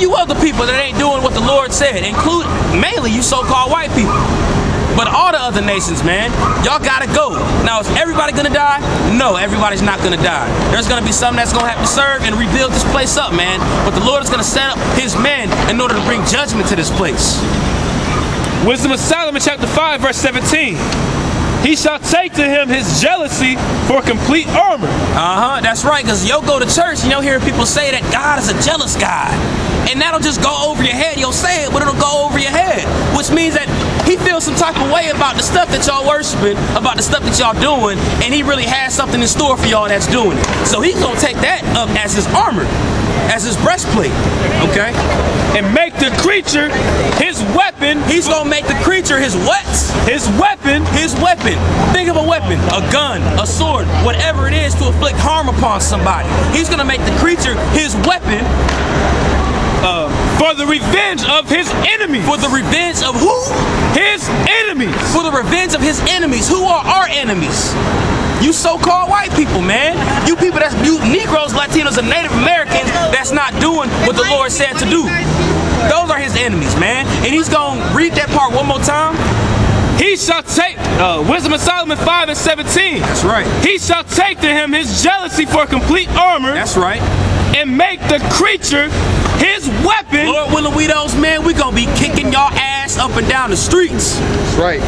you other people that ain't doing what the Lord said, include mainly you so-called white people. But all the other nations, man, y'all gotta go. Now, is everybody gonna die? No, everybody's not gonna die. There's gonna be some that's gonna have to serve and rebuild this place up, man. But the Lord is gonna set up his men in order to bring judgment to this place. Wisdom of Solomon chapter 5 verse 17. He shall take to him his jealousy for complete armor. That's right, because you'll go to church and you'll hear people say that God is a jealous God. And that'll just go over your head. You'll say it, but it'll go over your head. Which means that he feels some type of way about the stuff that y'all worshiping, about the stuff that y'all doing, and he really has something in store for y'all that's doing it. So he's gonna take that up as his armor, as his breastplate, okay? And make the creature his weapon. He's gonna make the creature his what? His weapon. His weapon. Think of a weapon, a gun, a sword, whatever it is to inflict harm upon somebody. He's gonna make the creature his weapon. For the revenge of his enemies. For the revenge of who? His enemies. For the revenge of his enemies. Who are our enemies? You so-called white people, man. You people that's, you Negroes, Latinos, and Native Americans that's not doing what the Lord said to do. Those are his enemies, man. And he's gonna read that part one more time. He shall take, Wisdom of Solomon 5 and 17. That's right. He shall take to him his jealousy for complete armor. That's right. And make the creature his weapon. Lord willing, we those men, we gonna be kicking y'all ass up and down the streets. That's right.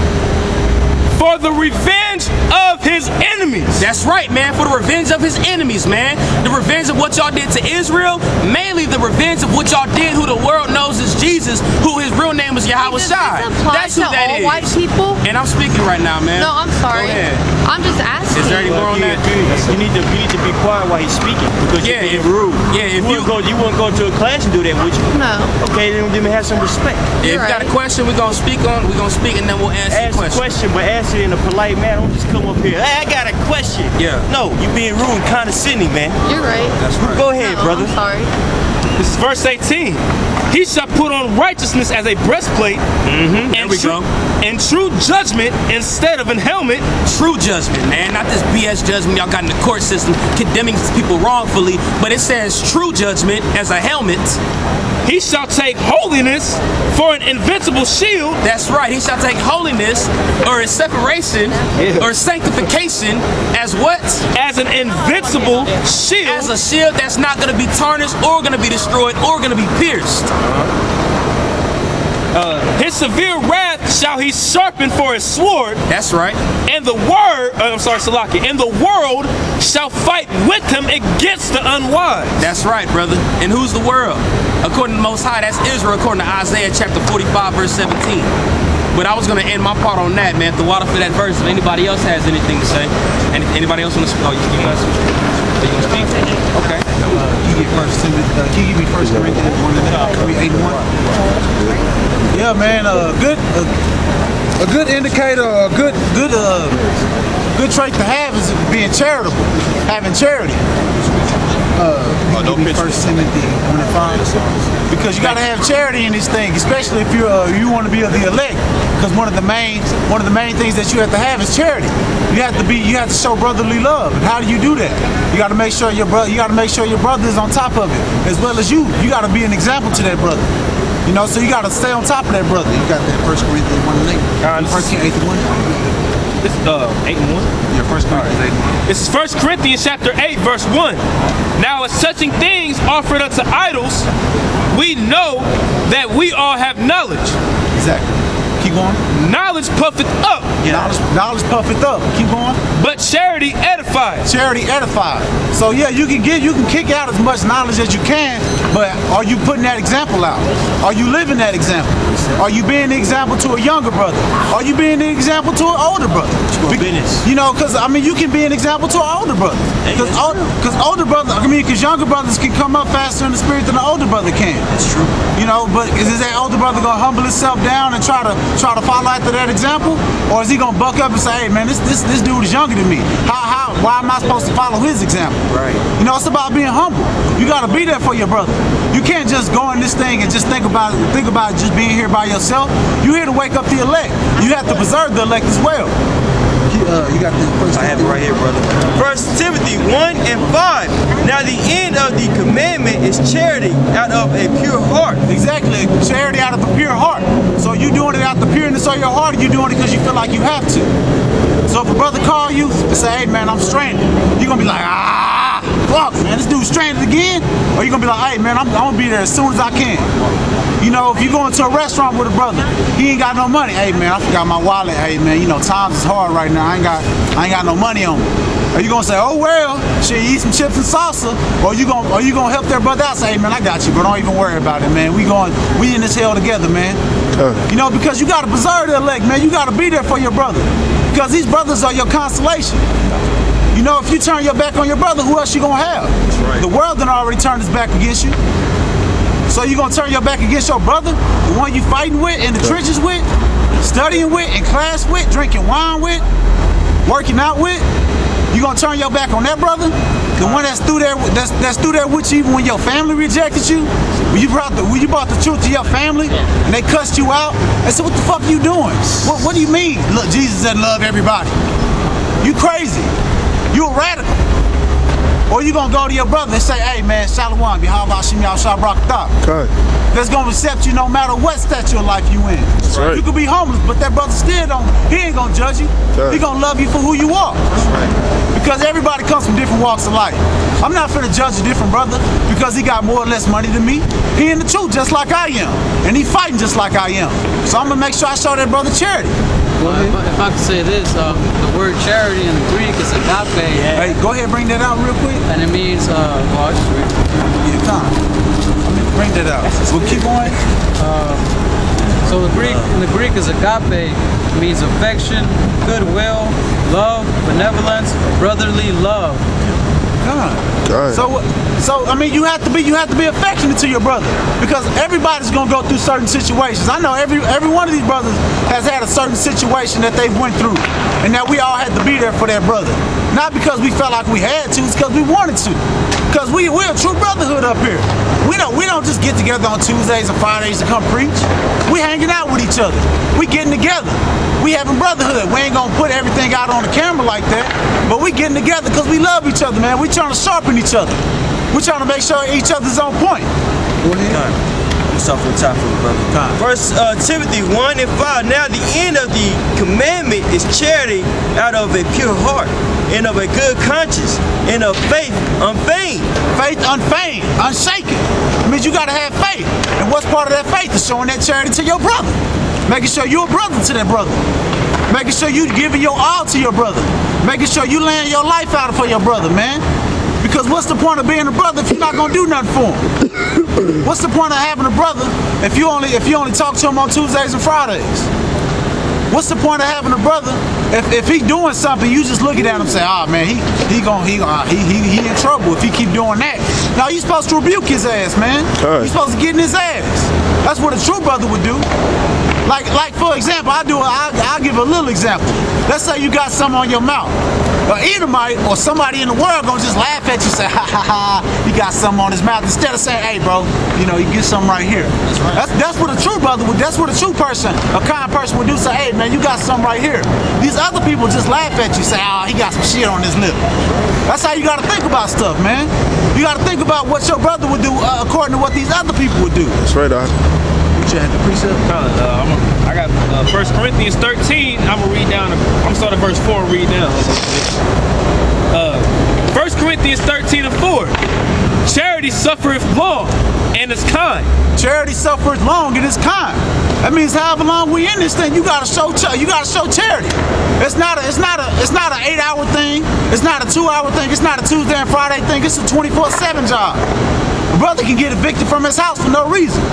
For the revenge of his enemies. That's right, man. For the revenge of his enemies, man. The revenge of what y'all did to Israel. Mainly the revenge of what y'all did, who the world knows is Jesus, who his real name is Yahweh Shai. That's who that is. White people? And I'm speaking right now, man. No, I'm sorry. Go ahead. I'm just asking. Is there any more on that? You need to be quiet while he's speaking, because you're being rude. Yeah, if you wouldn't go to a class and do that, would you? No. Okay, then have some respect. If you got a question, we're gonna speak, and then we'll answer the question. But answer it in a polite manner. Don't just come up here. Hey, I got a question. Yeah. No, you being rude and condescending, man. You're right. That's right. Go ahead, brother. I'm sorry. This is verse 18. He shall put on righteousness as a breastplate, There we go. and true judgment instead of an helmet. True judgment, man. Not this BS judgment y'all got in the court system condemning people wrongfully, but it says true judgment as a helmet. He shall take holiness for an invincible shield. That's right. He shall take holiness or his separation or sanctification as what? As an invincible shield. As a shield that's not going to be tarnished or going to be destroyed or going to be pierced. His severe wrath shall he sharpen for his sword. That's right. And the Salaki. And the world shall fight with him against the unwise. That's right, brother. And who's the world? According to the Most High, that's Israel, according to Isaiah chapter 45, verse 17. But I was going to end my part on that, man. The water for that verse. If anybody else has anything to say. Anybody else want to speak? Oh, you guys? You want to speak? Okay. Can you give me 1 Corinthians 1:81? Yeah, man. A good indicator, a good trait to have is being charitable, having charity. Give me 1 Timothy 1:5. Because you got to have charity in this thing, especially if you want to be of the elect. Because one of the main things that you have to have is charity. You have to show brotherly love. And how do you do that? You got to make sure your brother is on top of it, as well as you. You got to be an example to that brother. You know, so you got to stay on top of that brother. You got that 1 Corinthians 1:8. 1 This is 8 and 1. Yeah, 1 Corinthians 8. This is 1 Corinthians chapter 8, verse 1. Now as touching things offered unto idols, we know that we all have knowledge. Exactly. Keep going. Knowledge puffeth up. Yeah. Knowledge puffeth up. Keep going. But charity edifies. Charity edifies. So yeah, you can kick out as much knowledge as you can, but are you putting that example out? Are you living that example? Are you being the example to a younger brother? Are you being the example to an older brother? You know, because I mean, you can be an example to an older brother. Because younger brothers can come up faster in the spirit than the older brother can. That's true. You know, but is that older brother gonna humble himself down and try to follow after that example, or is he gonna buck up and say, hey man, this dude is younger than me? Why am I supposed to follow his example? Right. You know, it's about being humble. You gotta be there for your brother. You can't just go in this thing and just think about just being here by yourself. You're here to wake up the elect. You have to preserve the elect as well. You got the first. I have it right here, brother. 1 Timothy 1 and 5. Now the end of the commandment is charity out of a pure heart. Exactly, charity out of a pure heart. So you doing it out the pureness of your heart, or you doing it because you feel like you have to. So if a brother call you and say, hey man, I'm stranded, you're gonna be like, fuck man, this dude's stranded again? Or you're gonna be like, hey man, I'm gonna be there as soon as I can. You know, if you go into a restaurant with a brother, he ain't got no money. Hey man, I forgot my wallet. Hey man, you know, times is hard right now. I ain't got no money on me. Are you gonna say, oh well, shit, eat some chips and salsa? Or you gonna help their brother out? Say, hey man, I got you, bro. Don't even worry about it, man. We in this hell together, man. You know, because you gotta preserve the elect, man. You gotta be there for your brother. Because these brothers are your consolation. You know, if you turn your back on your brother, who else you gonna have? Right. The world done already turned its back against you. So you gonna turn your back against your brother, the one you fighting with, in the trenches with, studying with, in class with, drinking wine with, working out with? You gonna turn your back on that brother? The one that's through there with you even when your family rejected you? When you brought the truth to your family and they cussed you out? They said, what the fuck are you doing? What do you mean? Look, Jesus said love everybody. You crazy. You a radical. Or you gonna go to your brother and say, hey man, Shalom, B'Hava Hashem Yahshua Barakatah. Okay. That's gonna accept you no matter what statue of life you in. Right. You could be homeless, but that brother still he ain't gonna judge you. Okay. He gonna love you for who you are. Right. Because everybody comes from different walks of life. I'm not finna judge a different brother because he got more or less money than me. He in the truth just like I am. And he fighting just like I am. So I'm gonna make sure I show that brother charity. Well, if I could say this, the word charity in the Greek is agape. Hey, go ahead, bring that out real quick. And it means, well, your time. Bring that out. We'll keep going. So in the Greek is agape, means affection, goodwill, love, benevolence, brotherly love. God. So I mean, you have to be affectionate to your brother because everybody's gonna go through certain situations. I know every one of these brothers has had a certain situation that they went through, and that we all had to be there for that brother. Not because we felt like we had to, it's because we wanted to. Because we're a true brotherhood up here. We don't just get together on Tuesdays and Fridays to come preach. We hanging out with each other. We getting together. We having brotherhood. We ain't gonna put everything out on the camera like that, but we getting together because we love each other, man. We trying to sharpen each other. We trying to make sure each other's on point. Go ahead. Let's start from the top for the brother. First Timothy 1 and 5. Now the end of the commandment is charity out of a pure heart, and of a good conscience, and of faith unfeigned. Faith unfeigned, unshaken. It means you gotta have faith. And what's part of that faith is showing that charity to your brother. Making sure you're a brother to that brother. Making sure you giving your all to your brother. Making sure you laying your life out for your brother, man. Because what's the point of being a brother if you're not gonna do nothing for him? What's the point of having a brother if you only talk to him on Tuesdays and Fridays? What's the point of having a brother if he doing something, you just looking at him and say, oh man, he in trouble if he keep doing that. Now you supposed to rebuke his ass, man. You supposed to get in his ass. That's what a true brother would do. Like for example, I'll give a little example. Let's say you got something on your mouth. An Edomite or somebody in the world gonna just laugh at you and say, ha ha ha, he got something on his mouth. Instead of saying, hey bro, you know, you get something right here. That's what a true brother would, that's what a true person, a kind person would do. Say, hey man, you got something right here. These other people just laugh at you, say, oh, he got some shit on his lip. That's how you gotta think about stuff, man. You gotta think about what your brother would do according to what these other people would do. That's right, You had the precept? I got 1 Corinthians 13. I'm gonna read down. I'm starting verse 4 and read down. 1 Corinthians 13 and 4. Charity suffereth long and is kind. Charity suffereth long and is kind. That means however long we in this thing, you gotta show charity. It's not an 8-hour thing. It's not a 2-hour thing. It's not a Tuesday and Friday thing. It's a 24/7 job. A brother can get evicted from his house for no reason.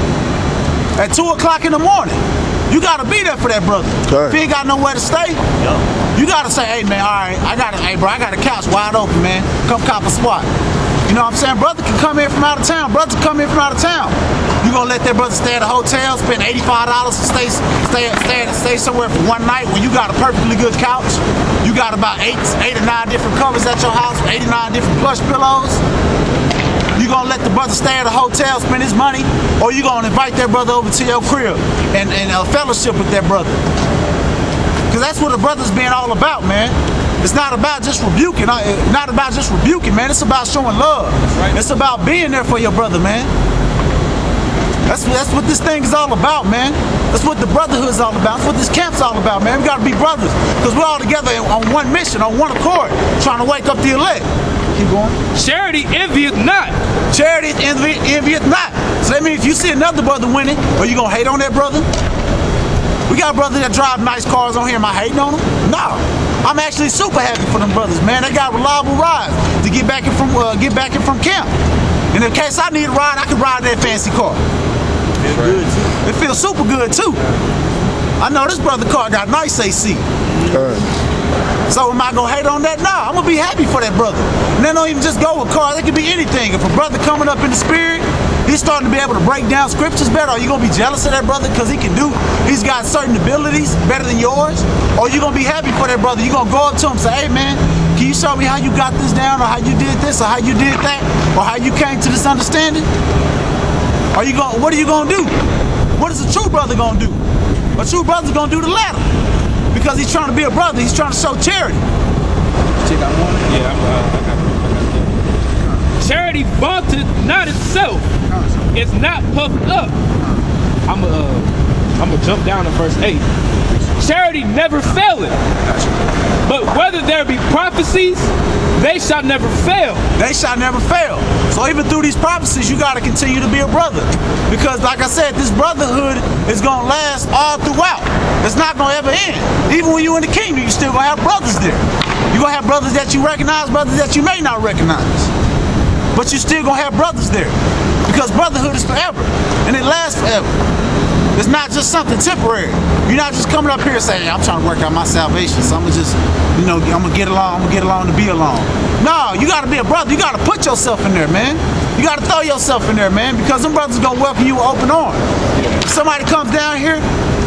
At 2 o'clock in the morning, you gotta be there for that brother. Okay. If he ain't got nowhere to stay, you gotta say, hey man, all right, I got a couch wide open, man. Come cop a spot. You know what I'm saying? Brother can come in from out of town. Brothers come in from out of town. You gonna let that brother stay at a hotel, spend $85 to stay somewhere for one night when you got a perfectly good couch? You got about 8 or 9 different covers at your house, 89 different plush pillows. You gonna let the brother stay at a hotel, spend his money, or you gonna invite that brother over to your crib and fellowship with that brother? Because that's what a brother's being all about, man. It's not about just rebuking, man. It's about showing love. It's about being there for your brother, man. That's what this thing is all about, man. That's what the brotherhood is all about. That's what this camp's all about, man. We gotta be brothers, because we're all together on one mission, on one accord, trying to wake up the elect. Keep going. Charity envieth not. Charity envieth not. So that means if you see another brother winning, are you gonna hate on that brother? We got brothers that drive nice cars on here. Am I hating on them? No. I'm actually super happy for them brothers, man. They got reliable rides to get back in from camp. And in case I need a ride, I can ride that fancy car. Good. It feels super good too. I know this brother car got nice AC. So am I gonna hate on that? Nah, I'm gonna be happy for that brother. And they don't even just go with cars, it could be anything. If a brother coming up in the spirit, he's starting to be able to break down scriptures better, are you gonna be jealous of that brother because he's got certain abilities better than yours? Or you gonna be happy for that brother? You gonna go up to him and say, hey man, can you show me how you got this down, or how you did this, or how you did that, or how you came to this understanding? What are you gonna do? What is a true brother gonna do? A true brother's gonna do the latter. Because he's trying to be a brother, he's trying to show charity. Charity vaunteth not itself. It's not puffed up. I'm gonna jump down to verse 8. Charity never faileth. But whether there be prophecies, they shall never fail. They shall never fail. So even through these prophecies, you got to continue to be a brother. Because like I said, this brotherhood is going to last all throughout. It's not going to ever end. Even when you're in the kingdom, you're still going to have brothers there. You're going to have brothers that you recognize, brothers that you may not recognize. But you're still going to have brothers there. Because brotherhood is forever. And it lasts forever. It's not just something temporary. You're not just coming up here saying, I'm trying to work out my salvation, so I'm gonna just, I'm gonna get along to be along. No, you gotta be a brother. You gotta put yourself in there, man. You gotta throw yourself in there, man, because them brothers gonna welcome you with open arms. If somebody comes down here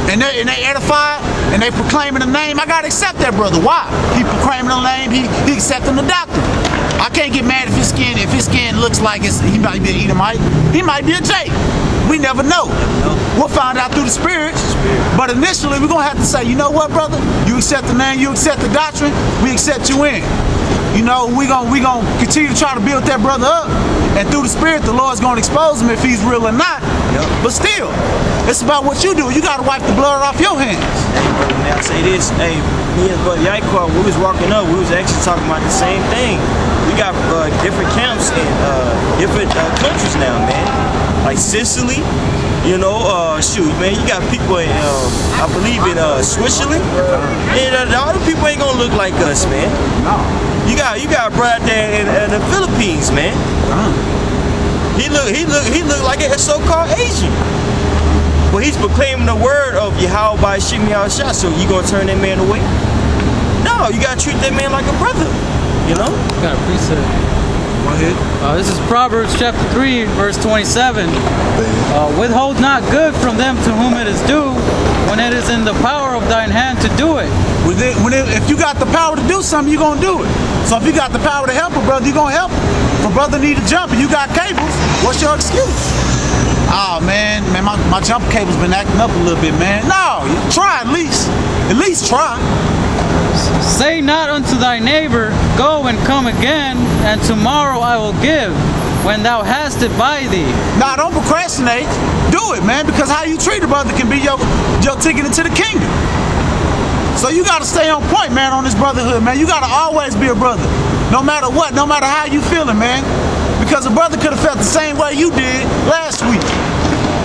and they edify and they proclaiming the name, I gotta accept that brother. Why? He proclaiming the name, he accepting the doctrine. I can't get mad if his skin looks like he might be an Edomite. He might be a Jake. We never know. We'll find out through the Spirit. But initially, we're going to have to say, you know what, brother? You accept the name, you accept the doctrine, we accept you in. You know, we're gonna continue to try to build that brother up. And through the Spirit, the Lord's going to expose him if he's real or not. But still, it's about what you do. You got to wipe the blood off your hands. Hey, brother, may I say this? Hey, me and Brother Yaquar, when we was walking up, we was actually talking about the same thing. We got different camps in different countries now, man. Like Sicily, you know, shoot, man, you got people in, I believe in Switzerland, and all the people ain't gonna look like us, man. No. You got a brother out there in the Philippines, man. He look like a so-called Asian, but he's proclaiming the word of Yahweh by Shimmy Al-Shah. So you gonna turn that man away? No, you gotta treat that man like a brother, you know. Got a precept. Go ahead. This is Proverbs chapter 3, verse 27. Withhold not good from them to whom it is due, when it is in the power of thine hand to do it. If you got the power to do something, you're going to do it. So if you got the power to help a brother, you're going to help him. If a brother need a jump and you got cables, what's your excuse? Oh, man, my jumper cable's been acting up a little bit, man. No, try at least. At least try. Say not unto thy neighbor, go and come again, and tomorrow I will give, when thou hast it by thee. Nah, don't procrastinate. Do it, man, because how you treat a brother can be your ticket into the kingdom. So you got to stay on point, man, on this brotherhood, man. You got to always be a brother, no matter what, no matter how you feeling, man. Because a brother could have felt the same way you did last week,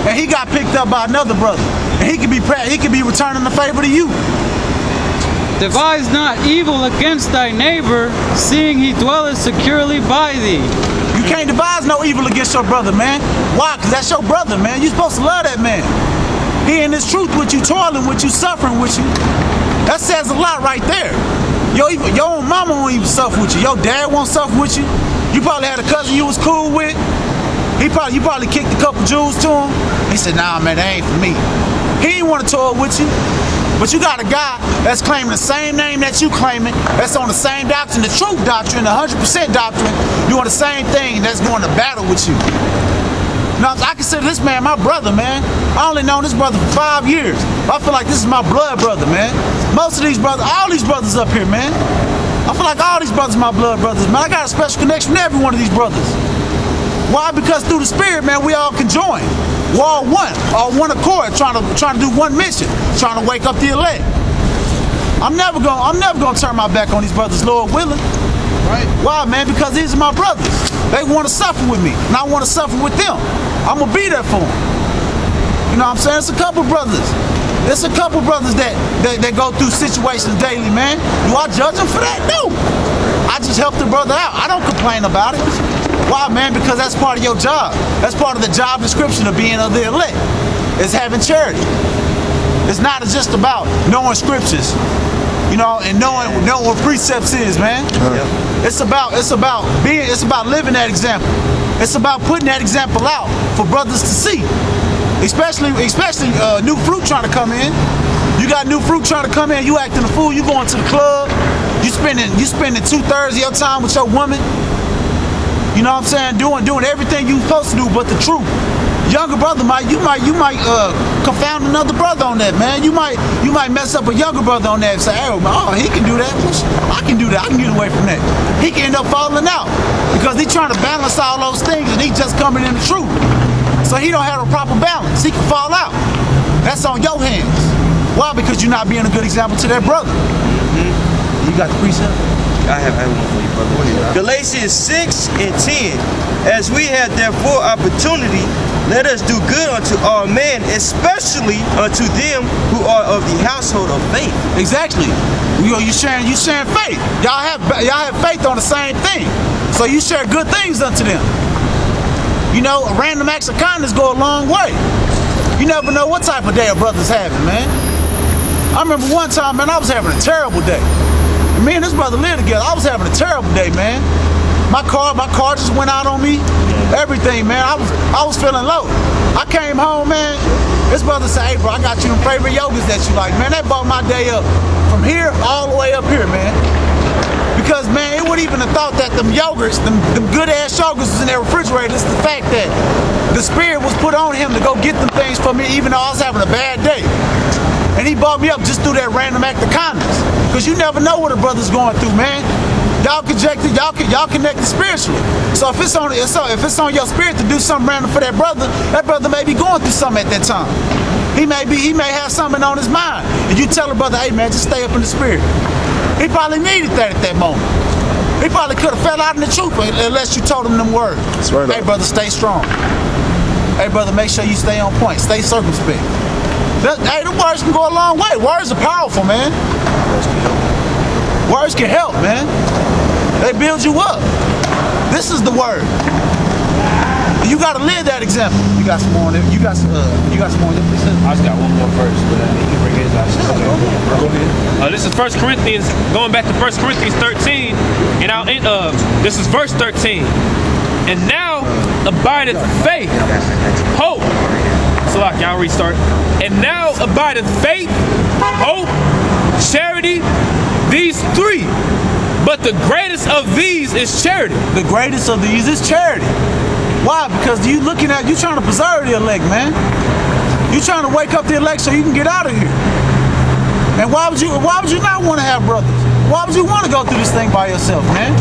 and he got picked up by another brother, and he could be returning the favor to you. Devise not evil against thy neighbor, seeing he dwelleth securely by thee. You can't devise no evil against your brother, man. Why? Because that's your brother, man. You're supposed to love that man. He in his truth with you, toiling with you, suffering with you. That says a lot right there. Your own mama won't even suffer with you. Your dad won't suffer with you. You probably had a cousin you was cool with. You probably kicked a couple Jews to him. He said, nah, man, that ain't for me. He ain't want to toil with you. But you got a guy that's claiming the same name that you claiming, that's on the same doctrine, the truth doctrine, the 100% doctrine, doing the same thing, that's going to battle with you. Now, I can consider this man my brother, man. I only known this brother for 5 years. I feel like this is my blood brother, man. Most of these brothers, all these brothers up here, man. I feel like all these brothers are my blood brothers, man. I got a special connection with every one of these brothers. Why? Because through the Spirit, man, we all can join. We're all one accord, trying to do one mission, trying to wake up the elect. I'm never gonna turn my back on these brothers, Lord willing. Right? Why, man? Because these are my brothers. They want to suffer with me, and I want to suffer with them. I'm gonna be there for them. You know what I'm saying? It's a couple brothers. It's a couple brothers that go through situations daily, man. Do I judge them for that? No. I just help the brother out. I don't complain about it. Why, man? Because that's part of your job. That's part of the job description of being of the elect. It's having charity. It's not just about knowing scriptures, you know, and knowing what precepts is, man. It's about living that example. It's about putting that example out for brothers to see. Especially new fruit trying to come in. You got new fruit trying to come in, you acting a fool, you going to the club, you spending 2/3 of your time with your woman. You know what I'm saying? Doing everything you supposed to do but the truth. Younger brother you might confound another brother on that, man. You might mess up a younger brother on that and say, oh, he can do that. I can do that. I can get away from that. He can end up falling out because he's trying to balance all those things and he's just coming in the truth. So he don't have a proper balance. He can fall out. That's on your hands. Why? Because you're not being a good example to that brother. You got the precept? I have one for you, brother. Galatians 6:10. As we have therefore opportunity, let us do good unto all men, especially unto them who are of the household of faith. Exactly. You sharing faith. Y'all have faith on the same thing. So you share good things unto them. You know, random acts of kindness go a long way. You never know what type of day a brother's having, man. I remember one time, man, I was having a terrible day. And me and this brother lived together. I was having a terrible day, man. My car just went out on me. Everything, man. I was feeling low. I came home, man. This brother said, hey, bro, I got you them favorite yogurts that you like, man. That brought my day up from here all the way up here, man. Because, man, it wouldn't even have thought that them yogurts, them good-ass yogurts was in their refrigerator. It's the fact that the Spirit was put on him to go get them things for me even though I was having a bad day. And he brought me up just through that random act of kindness. Because you never know what a brother's going through, man. Y'all connected spiritually. So if it's on your spirit to do something random for that brother may be going through something at that time. He may have something on his mind. And you tell the brother, hey man, just stay up in the spirit. He probably needed that at that moment. He probably could have fell out in the truth unless you told him them words. That's right. Hey brother, stay strong. Hey brother, make sure you stay on point. Stay circumspect. Hey, the words can go a long way. Words are powerful, man. Words can help, man. They build you up. This is the word. You gotta live that example. You got some more on it. You got some more on it. I just got one more verse, but he can bring his out. Go ahead. This is 1 Corinthians, going back to 1 Corinthians 13, and this is verse 13. And now abideth faith, hope. So I'll restart. And now abideth faith, hope, charity, these three. But the greatest of these is charity. The greatest of these is charity. Why? Because you trying to preserve the elect, man. You trying to wake up the elect so you can get out of here. And why would you not want to have brothers? Why would you want to go through this thing by yourself, man?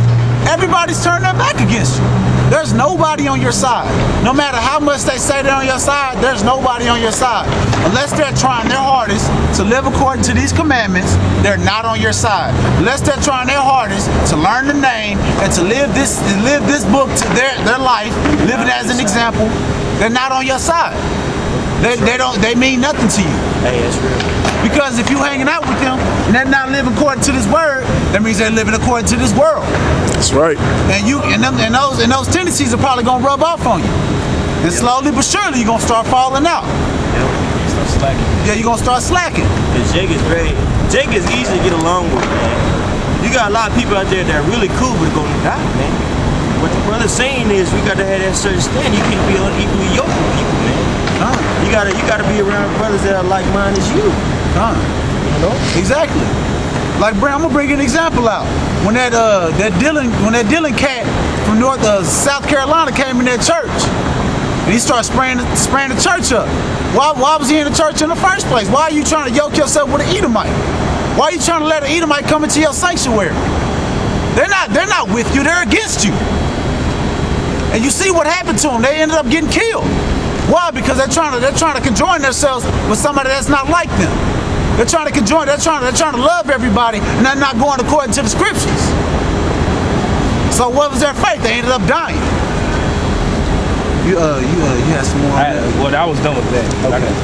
Everybody's turning their back against you. There's nobody on your side. No matter how much they say they're on your side, there's nobody on your side. Unless they're trying their hardest to live according to these commandments, they're not on your side. Unless they're trying their hardest to learn the name and to live this book to their life, live it as an example, they're not on your side. They mean nothing to you. Hey, that's real. Because if you hanging out with them and they're not living according to this word, that means they're living according to this world. That's right. And those tendencies are probably gonna rub off on you. And slowly but surely you're gonna start falling out. Start slacking. Yeah, you're gonna start slacking. And Jake is easy to get along with, man. You got a lot of people out there that are really cool but are gonna die, man. What the brother's saying is we gotta have that certain stand. You can't be unequally yoked with people, man. You gotta be around brothers that are like-minded as you. You know? Exactly. Like, bro, I'm gonna bring an example out. When that Dylan cat from South Carolina came in that church, And he started spraying the church up. Why was he in the church in the first place? Why are you trying to yoke yourself with an Edomite? Why are you trying to let an Edomite come into your sanctuary? They're not with you, they're against you. And you see what happened to them. They ended up getting killed. Why? Because they're trying to conjoin themselves with somebody that's not like them. They're trying to conjoin, they're trying to love everybody, and they're not going according to the scriptures. So what was their fate? They ended up dying. You had some more on that? Well, I was done with that. Okay.